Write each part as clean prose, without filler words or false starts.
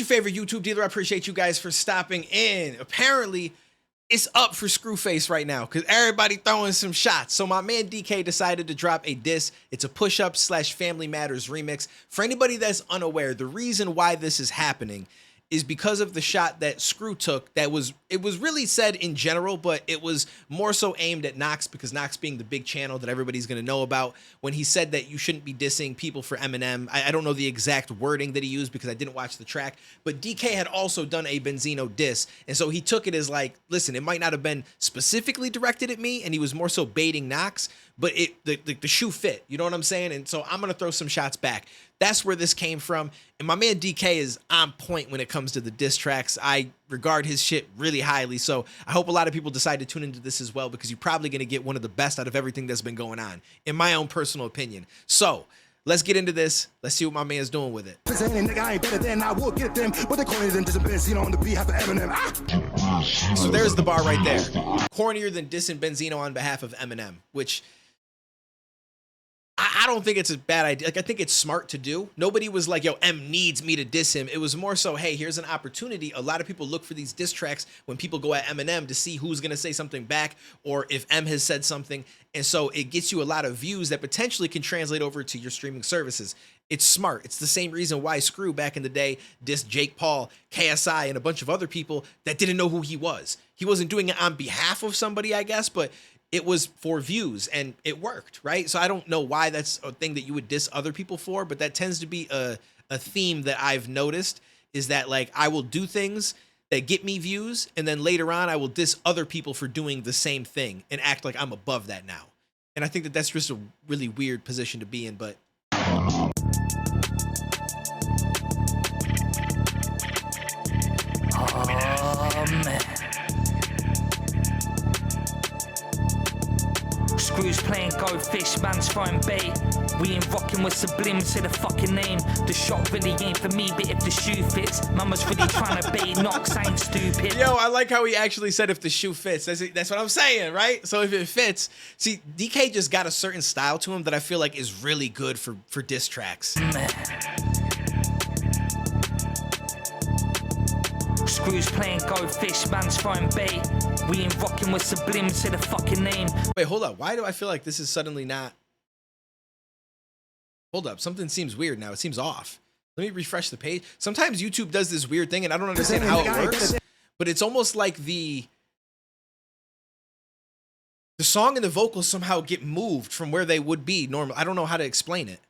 your favorite YouTube dealer. I appreciate you guys for stopping in. Apparently, it's up for Screwface right now because everybody throwing some shots. So my man DK decided to drop a diss. It's a push-up / Family Matters remix. For anybody that's unaware, the reason why this is happening is because of the shot that Screw took. It was really said in general, but it was more so aimed at Nox, because Nox being the big channel that everybody's going to know about, when he said that you shouldn't be dissing people for Eminem. I don't know the exact wording that he used because I didn't watch the track, but DK had also done a Benzino diss, and so he took it as like, listen, it might not have been specifically directed at me, and he was more so baiting Nox, but the shoe fit, you know what I'm saying? And so I'm going to throw some shots back. That's where this came from. And my man DK is on point when it comes to the diss tracks. I regard his shit really highly. So I hope a lot of people decide to tune into this as well, because you're probably going to get one of the best out of everything that's been going on, in my own personal opinion. So let's get into this. Let's see what my man's doing with it. So there's the bar right there. Cornier than dissing Benzino on behalf of Eminem, which I don't think it's a bad idea. Like, I think it's smart to do. Nobody was like, yo, M needs me to diss him. It was more so, hey, here's an opportunity. A lot of people look for these diss tracks when people go at Eminem to see who's going to say something back, or if M has said something. And so it gets you a lot of views that potentially can translate over to your streaming services. It's smart. It's the same reason why Screw back in the day dissed Jake Paul, KSI, and a bunch of other people that didn't know who he was. He wasn't doing it on behalf of somebody, I guess, but it was for views, and it worked, right? So I don't know why that's a thing that you would diss other people for, but that tends to be a theme that I've noticed, is that, like, I will do things that get me views, and then later on I will diss other people for doing the same thing and act like I'm above that now. And I think that that's just a really weird position to be in, but man. Screws playing goldfish, man's throwing bait. We ain't rocking with Sublime, say the fucking name. The shot really ain't for me, but if the shoe fits, mama's really trying to bait Nox, I ain't stupid. Yo, I like how he actually said if the shoe fits. That's what I'm saying, right? So if it fits, see, DK just got a certain style to him that I feel like is really good for diss tracks. Screws playing goldfish, man's throwing bait. We ain't rocking with Sublime, say the fucking name. Wait, hold up. Why do I feel like this is suddenly not? Hold up. Something seems weird now. It seems off. Let me refresh the page. Sometimes YouTube does this weird thing, and I don't understand how it works, but it's almost like the song and the vocals somehow get moved from where they would be normal. I don't know how to explain it.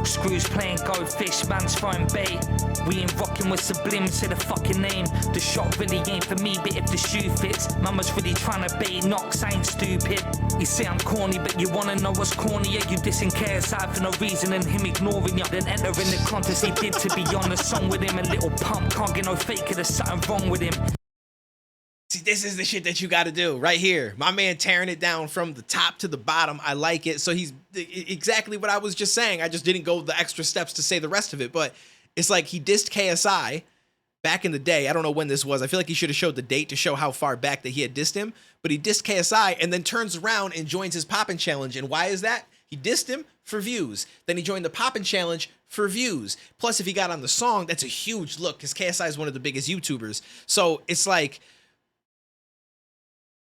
Screws playing goldfish, man's throwing bait. We ain't rocking with Sublime, say the fucking name. The shot really ain't for me, but if the shoe fits, mama's really trying to bait Nox, I ain't stupid. You say I'm corny, but you wanna know what's cornier? You dissing KSI for no reason and him ignoring you. Then entering the contest he did to be on the song with him. A little pump, can't get no faker, there's something wrong with him. See, this is the shit that you got to do right here. My man tearing it down from the top to the bottom. I like it. So he's exactly what I was just saying. I just didn't go the extra steps to say the rest of it. But it's like he dissed KSI back in the day. I don't know when this was. I feel like he should have showed the date to show how far back that he had dissed him. But he dissed KSI and then turns around and joins his Poppin' Challenge. And why is that? He dissed him for views. Then he joined the Poppin' Challenge for views. Plus, if he got on the song, that's a huge look because KSI is one of the biggest YouTubers. So it's like,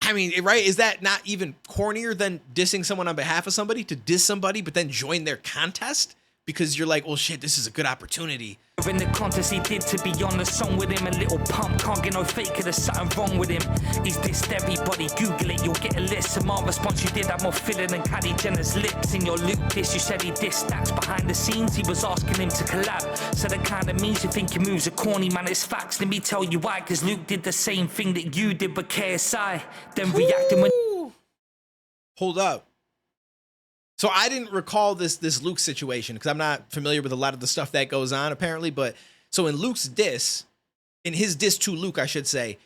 I mean, right? Is that not even cornier than dissing someone on behalf of somebody, to diss somebody but then join their contest? Because you're like, well, shit, this is a good opportunity. In the contest he did to be on the song with him. A little pump, can't get no faker, there's something wrong with him. He's dissed everybody, Google it, you'll get a list. And my response, you did have more filling than Kylie Jenner's lips. In your Luke diss, you said he dissed Stacks behind the scenes. He was asking him to collab. So that kind of means you think your moves are corny, man, it's facts. Let me tell you why, because Luke did the same thing that you did with KSI. Then reacting when... Hold up. So I didn't recall this Luke situation because I'm not familiar with a lot of the stuff that goes on apparently. But so in Luke's diss, in his diss to Luke, I should say,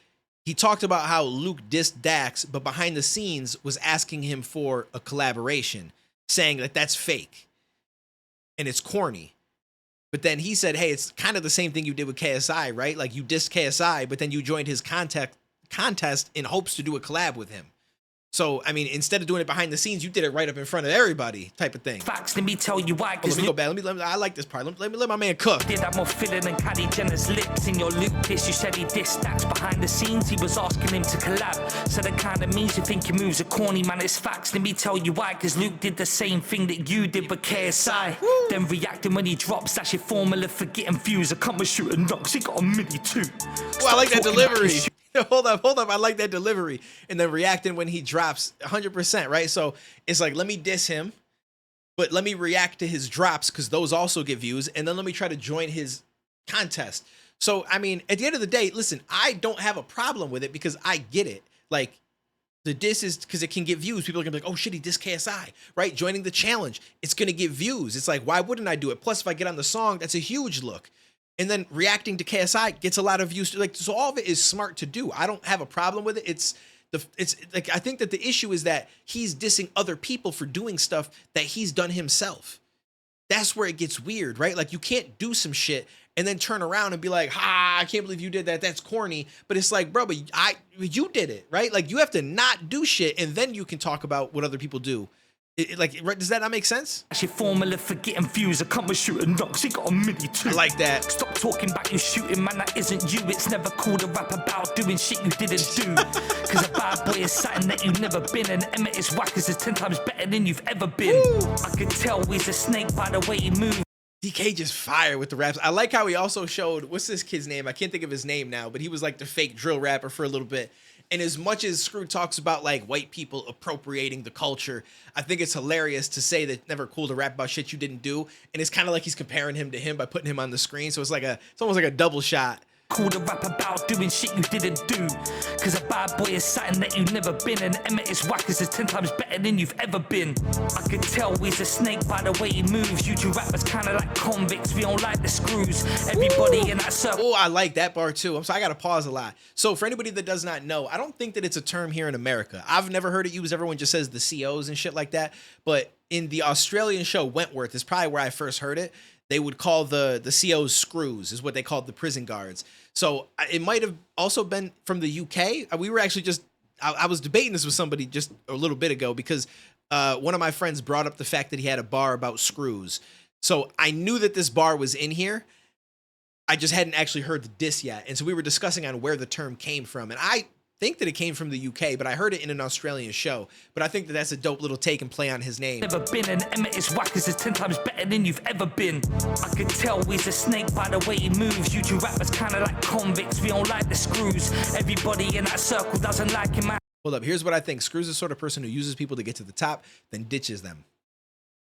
he talked about how Luke dissed Dax, but behind the scenes was asking him for a collaboration, saying that that's fake and it's corny. But then he said, hey, it's kind of the same thing you did with KSI, right? Like you dissed KSI, but then you joined his contest in hopes to do a collab with him. So, I mean, instead of doing it behind the scenes, you did it right up in front of everybody type of thing. Facts, let me tell you why. Let me go back. I like this part. Let my man cook. Did have more filling than Kylie Jenner's lips in your loop. This you said he dissed stacks behind the scenes. He was asking him to collab. So the kind of means you think your moves are corny, man. It's facts. Let me tell you why. Cause Luke did the same thing that you did with KSI. Woo. Then reacting when he drops. That's your formula for getting views. I come and shoot and knocks. He got a mini too. Well, I like that delivery. Hold up. I like that delivery. And then reacting when he drops 100%, right? So it's like, let me diss him, but let me react to his drops because those also get views. And then let me try to join his contest. So, I mean, at the end of the day, listen, I don't have a problem with it because I get it. Like, the diss is because it can get views. People are going to be like, oh, shit, he dissed KSI, right? Joining the challenge. It's going to get views. It's like, why wouldn't I do it? Plus, if I get on the song, that's a huge look. And then reacting to KSI gets a lot of views. Like, so all of it is smart to do. I don't have a problem with it. It's like, I think that the issue is that he's dissing other people for doing stuff that he's done himself. That's where it gets weird, right? Like, you can't do some shit and then turn around and be like, I can't believe you did that. That's corny. But it's like, bro, but you did it, right? Like, you have to not do shit and then you can talk about what other people do. Does that not make sense? That's your formula for getting views. I come and shoot and knocks. He got a mini too. I like that. Stop talking about you shooting, man. That isn't you. It's never cool to rap about doing shit you didn't do. Cause a bad boy is something that you've never been. And Emmett is whackers is 10 times better than you've ever been. Woo. I could tell he's a snake by the way he moves. DK just fire with the raps. I like how he also showed, what's this kid's name? I can't think of his name now, but he was like the fake drill rapper for a little bit. And as much as Screw talks about like white people appropriating the culture, I think it's hilarious to say that it's never cool to rap about shit you didn't do. And it's kind of like he's comparing him to him by putting him on the screen. So it's almost like a double shot. Cool to rap about doing shit you didn't do. Cause a bad boy is something that you've never been. And Emmett is whackers is 10 times better than you've ever been. I could tell he's a snake by the way he moves. You two rappers kinda like convicts, we don't like the screws. Everybody in that circle. Oh, I like that bar too. I'm sorry, I gotta pause a lot. So for anybody that does not know, I don't think that it's a term here in America. I've never heard it used. Everyone just says the COs and shit like that. But in the Australian show Wentworth is probably where I first heard it. They would call the COs screws, is what they called the prison guards. So it might have also been from the UK. We were actually I was debating this with somebody just a little bit ago because one of my friends brought up the fact that he had a bar about screws. So I knew that this bar was in here. I just hadn't actually heard the diss yet. And so we were discussing on where the term came from. And I think that it came from the UK, but I heard it in an Australian show. But I think that that's a dope little take and play on his name. Never been, and Emmett is whackers is 10 times better than you've ever been. I could tell he's a snake by the way he moves. You two rappers kinda like convicts, we don't like the screws. Everybody in that circle doesn't like him. Hold up, here's what I think. Screw's the sort of person who uses people to get to the top, then ditches them.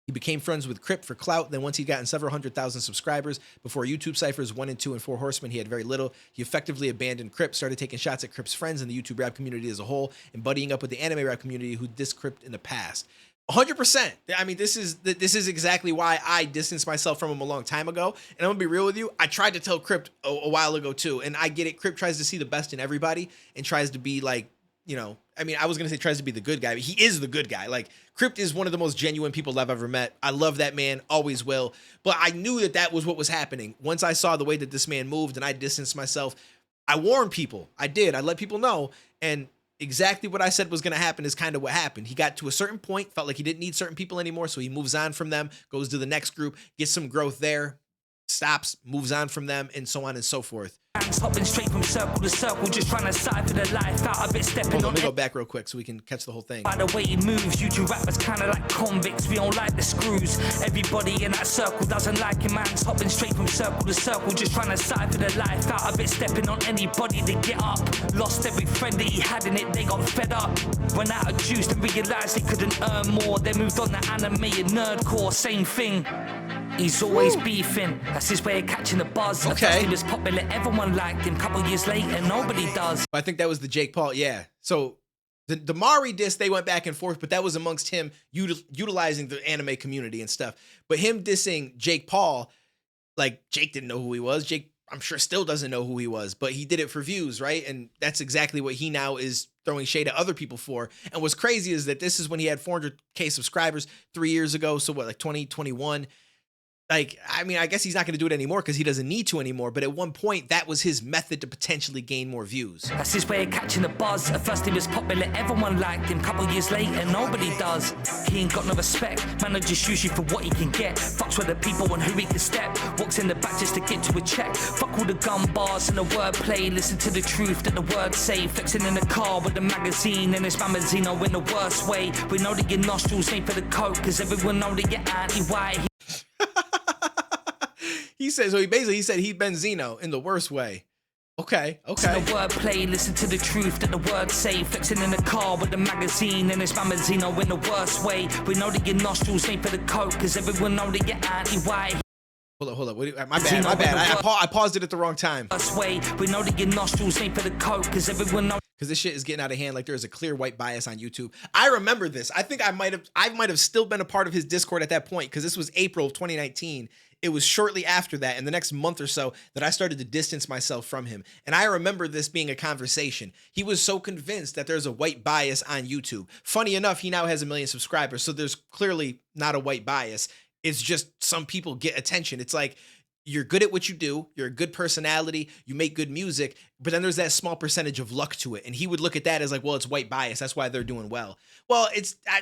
He became friends with Crip for clout. Then once he'd gotten several 100,000 subscribers, before YouTube ciphers 1 and 2 and 4 Horsemen, he had very little. He effectively abandoned Crip, started taking shots at Crip's friends and the YouTube rap community as a whole, and buddying up with the anime rap community who dissed Crip in the past. 100%. I mean, this is exactly why I distanced myself from him a long time ago. And I'm gonna be real with you. I tried to tell Crip a while ago too, and I get it. Crip tries to see the best in everybody and tries to be like, you know, I mean, I was going to say tries to be the good guy, but he is the good guy. Like, Crypt is one of the most genuine people I've ever met. I love that man, always will. But I knew that that was what was happening. Once I saw the way that this man moved and I distanced myself, I warned people. I did. I let people know. And exactly what I said was going to happen is kind of what happened. He got to a certain point, felt like he didn't need certain people anymore, so he moves on from them, goes to the next group, gets some growth there, stops, moves on from them, and so on and so forth. Hopping straight from circle to circle, just trying to cipher the life out of it, stepping on. Let me go back real quick so we can catch the whole thing. By the way he moves, you two rappers kinda like convicts, we don't like the screws. Everybody in that circle doesn't like him, man's hopping straight from circle to circle, just trying to cipher the life out of it, stepping on anybody to get up. Lost every friend that he had in it, they got fed up. Run out of juice and realised they couldn't earn more. They moved on to anime and nerdcore, same thing. He's always beefing, that's his way of catching the buzz. Okay. At first he was popular, everyone liked him. Couple years later, nobody does. I think that was the Jake Paul, yeah. So the Mari diss, they went back and forth, but that was amongst him utilizing the anime community and stuff. But him dissing Jake Paul, like, Jake didn't know who he was. Jake, I'm sure, still doesn't know who he was, but he did it for views, right? And that's exactly what he now is throwing shade at other people for. And what's crazy is that this is when he had 400K subscribers 3 years ago. So what, like 2021? Like, I mean, I guess he's not going to do it anymore because he doesn't need to anymore. But at one point, that was his method to potentially gain more views. That's his way of catching the buzz. At first he was popular, everyone liked him. Couple years later, nobody does. He ain't got no respect. Man, will just use you for what he can get. Fucks with the people and who he can step. Walks in the back just to get to a check. Fuck all the gun bars and the wordplay. Listen to the truth that the words say. Flexing in the car with the magazine and it's Mamazino in the worst way. We know that your nostrils ain't for the coke, cause everyone know that you're anti-white. He said, so he said he Benzino in the worst way. Okay. The wordplay, listen to the truth that the words say. Flexing in the car with the magazine and it's Mamazino in the worst way. We know that your nostrils ain't for the coke, cause everyone know that you're anti-white. Hold up. My bad. I paused it at the wrong time. Way. We know that your nostrils ain't for the coke, cause everyone know. Because this shit is getting out of hand. Like there's a clear white bias on YouTube. I remember this. I think I might have still been a part of his Discord at that point, because this was April of 2019. It was shortly after that, in the next month or so, that I started to distance myself from him. And I remember this being a conversation. He was so convinced that there's a white bias on YouTube. Funny enough, he now has 1 million subscribers, so there's clearly not a white bias. It's just some people get attention. It's like, you're good at what you do, you're a good personality, you make good music, but then there's that small percentage of luck to it. And he would look at that as like, well, it's white bias, that's why they're doing well. Well,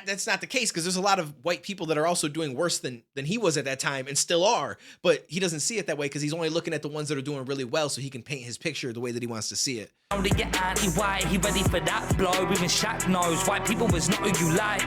that's not the case, because there's a lot of white people that are also doing worse than he was at that time and still are. But he doesn't see it that way because he's only looking at the ones that are doing really well, so he can paint his picture the way that he wants to see it. Only get anti-white, he ready for that blow. Even Shaq knows white people was not who you like.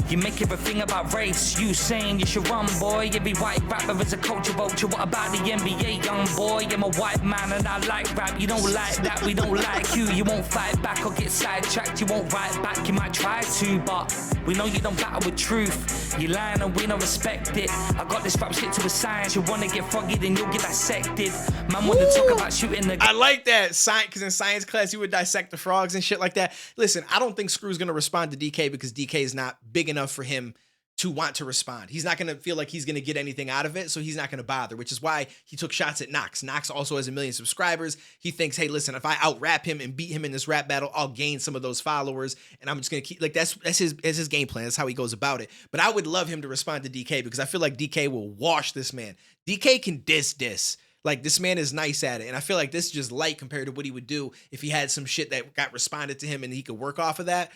You make everything about race, you saying you should run, boy. Every white rapper is a culture vulture. What about the NBA, young boy? I'm a white man and I like rap. You don't like that, we don't like you. You won't fight back or get sidetracked. You won't write back, you might try to, but we know you don't battle with truth. You lying and we don't respect it. I got this rap shit to a science. You wanna get froggy, then you'll get dissected. Man wanna talk about shooting the... I like that, because in science class you would dissect the frogs and shit like that. Listen, I don't think Screw's gonna respond to DK because DK is not big enough for him to want to respond. He's not going to feel like he's going to get anything out of it, so he's not going to bother, which is why he took shots at Nox. Nox also has 1 million subscribers. He thinks, hey, listen, if I out-rap him and beat him in this rap battle, I'll gain some of those followers, and I'm just going to keep, like, that's his game plan. That's how he goes about it. But I would love him to respond to DK because I feel like DK will wash this man. DK can diss. Like, this man is nice at it, and I feel like this is just light compared to what he would do if he had some shit that got responded to him and he could work off of that.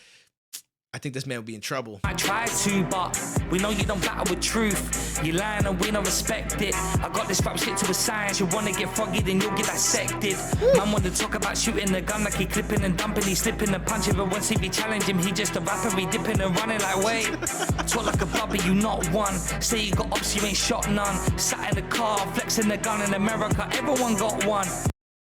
I think this man would be in trouble. I try to, but we know you don't battle with truth. You lying and we don't respect it. I got this rap shit to a science. You wanna get froggy, then you'll get dissected. Man wanna talk about shooting the gun like he clipping and dumping, he slipping and punching. But once he be challenging him, he just a rapper, he dipping and running like, wait. Talk like a bubby, you not one. Say you got ops, you ain't shot none. Sat in the car, flexing the gun in America, everyone got one.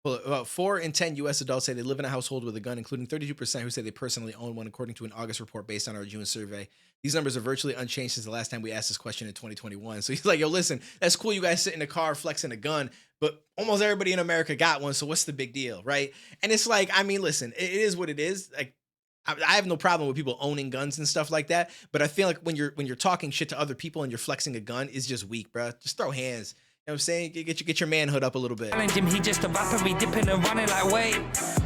Well, about 4 in 10 U.S. adults say they live in a household with a gun, including 32% who say they personally own one, according to an August report based on our June survey. These numbers are virtually unchanged since the last time we asked this question in 2021. So he's like, yo, listen, that's cool you guys sit in a car flexing a gun, but almost everybody in America got one, so what's the big deal, right? And it's like, I mean, listen, it is what it is. Like, I have no problem with people owning guns and stuff like that, but I feel like when you're talking shit to other people and you're flexing a gun is just weak, bro. Just throw hands. You know what I'm saying? Get your manhood up a little bit. Him, he just a rapper, he dipping and running like, wait.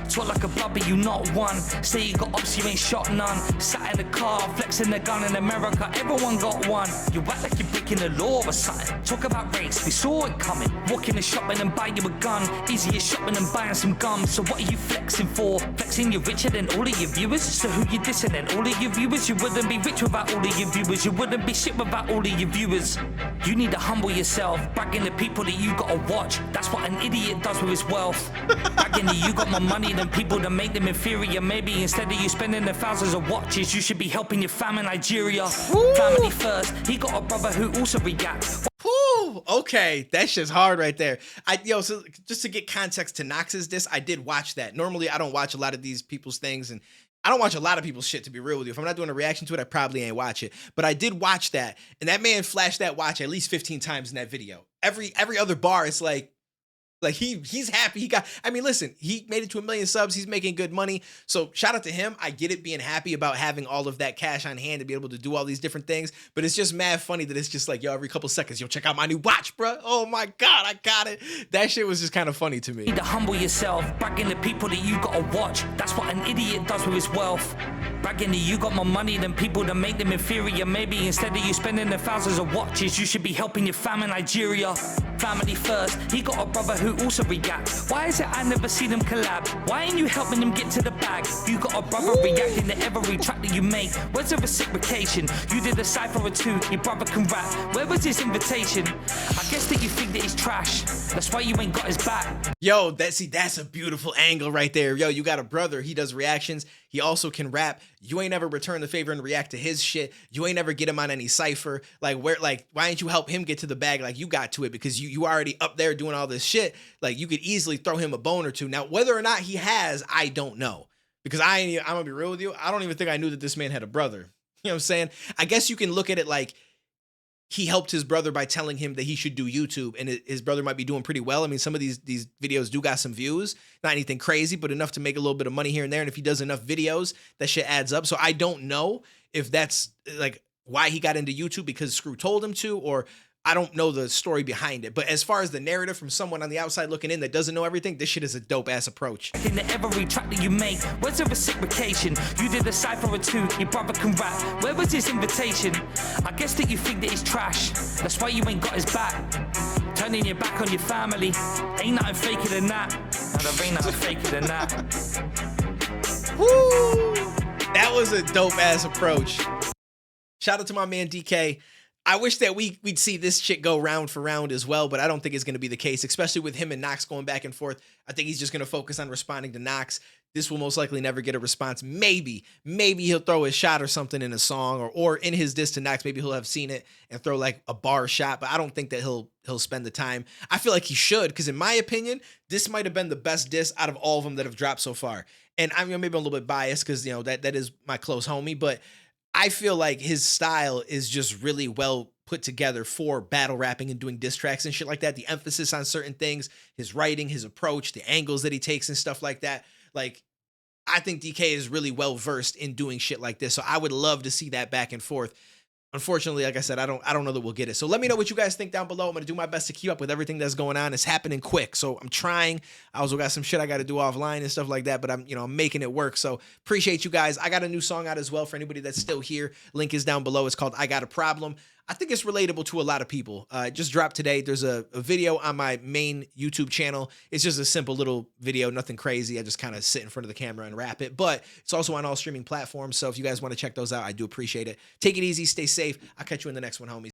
Talk like a bubby, you not one. Say you got ops, you ain't shot none. Sat in the car, flexing the gun in America, everyone got one. You act like you're breaking the law or something. Talk about race, we saw it coming. Walk in the shop and buy you a gun. Easier shopping than buying some gum. So what are you flexing for? Flexing you're richer than all of your viewers? So who you dissing then? All of your viewers? You wouldn't be rich without all of your viewers. You wouldn't be shit without all of your viewers. You need to humble yourself, bragging the people that you gotta watch. That's what an idiot does with his wealth. Bragging that you got more money than people that make them inferior. Maybe instead of you spending the thousands of watches, you should be helping your fam in Nigeria. Woo! Family first. He got a brother who also reacts. Woo! Okay, that shit's hard right there. So just to get context to Nox's diss, I did watch that. Normally, I don't watch a lot of these people's things, and I don't watch a lot of people's shit, to be real with you. If I'm not doing a reaction to it, I probably ain't watch it. But I did watch that, and that man flashed that watch at least 15 times in that video. Every other bar, it's like he's happy. Listen, he made it to 1 million subs. He's making good money. So shout out to him. I get it, being happy about having all of that cash on hand to be able to do all these different things. But it's just mad funny that it's just like, yo, every couple seconds, yo, check out my new watch, bro. Oh my God, I got it. That shit was just kind of funny to me. You need to humble yourself, bragging the people that you gotta watch. That's what an idiot does with his wealth. Bragging that you got more money than people that make them inferior. Maybe instead of you spending the thousands of watches, you should be helping your fam in Nigeria. Family first, he got a brother who also reacts. Why is it I never see them collab? Why ain't you helping them get to the bag? You got a brother reacting to every track that you make. Where's the reciprocation? You did a cypher or two, your brother can rap. Where was his invitation? I guess that you think that he's trash. That's why you ain't got his back. Yo, that's a beautiful angle right there. Yo, you got a brother, he does reactions, he also can rap. You ain't ever return the favor and react to his shit. You ain't ever get him on any cypher. Like, why ain't you help him get to the bag like you got to it? Because you already up there doing all this shit. Like, you could easily throw him a bone or two. Now, whether or not he has, I don't know. Because I'm gonna be real with you, I don't even think I knew that this man had a brother. You know what I'm saying? I guess you can look at it like he helped his brother by telling him that he should do YouTube, and his brother might be doing pretty well. I mean, some of these videos do got some views, not anything crazy, but enough to make a little bit of money here and there. And if he does enough videos, that shit adds up. So I don't know if that's like why he got into YouTube because Screw told him to, or I don't know the story behind it. But as far as the narrative from someone on the outside looking in that doesn't know everything, this shit is a dope ass approach. In every track that you make, where's the reciprocation? You did a cypher or two, your brother can rap. Where was his invitation? I guess that you think that he's trash. That's why you ain't got his back. Turning your back on your family, ain't nothing faker than that. No, there ain't nothing faker than that. Woo! That was a dope ass approach. Shout out to my man DK. I wish that we'd see this shit go round for round as well, but I don't think it's going to be the case, especially with him and Knox going back and forth. I think he's just going to focus on responding to Knox. This will most likely never get a response. Maybe he'll throw a shot or something in a song or in his diss to Knox. Maybe he'll have seen it and throw like a bar shot, but I don't think that he'll spend the time. I feel like he should, because in my opinion, this might have been the best diss out of all of them that have dropped so far. And I'm maybe a little bit biased because, you know, that is my close homie, but I feel like his style is just really well put together for battle rapping and doing diss tracks and shit like that. The emphasis on certain things, his writing, his approach, the angles that he takes and stuff like that. Like, I think DK is really well versed in doing shit like this. So I would love to see that back and forth. Unfortunately, like I said, I don't know that we'll get it. So let me know what you guys think down below. I'm going to do my best to keep up with everything that's going on. It's happening quick. So I'm trying. I also got some shit I got to do offline and stuff like that, but I'm making it work. So appreciate you guys. I got a new song out as well for anybody that's still here. Link is down below. It's called I Got a Problem. I think it's relatable to a lot of people. It just dropped today. There's a video on my main YouTube channel. It's just a simple little video, nothing crazy. I just kind of sit in front of the camera and rap it. But it's also on all streaming platforms. So if you guys want to check those out, I do appreciate it. Take it easy. Stay safe. I'll catch you in the next one, homies.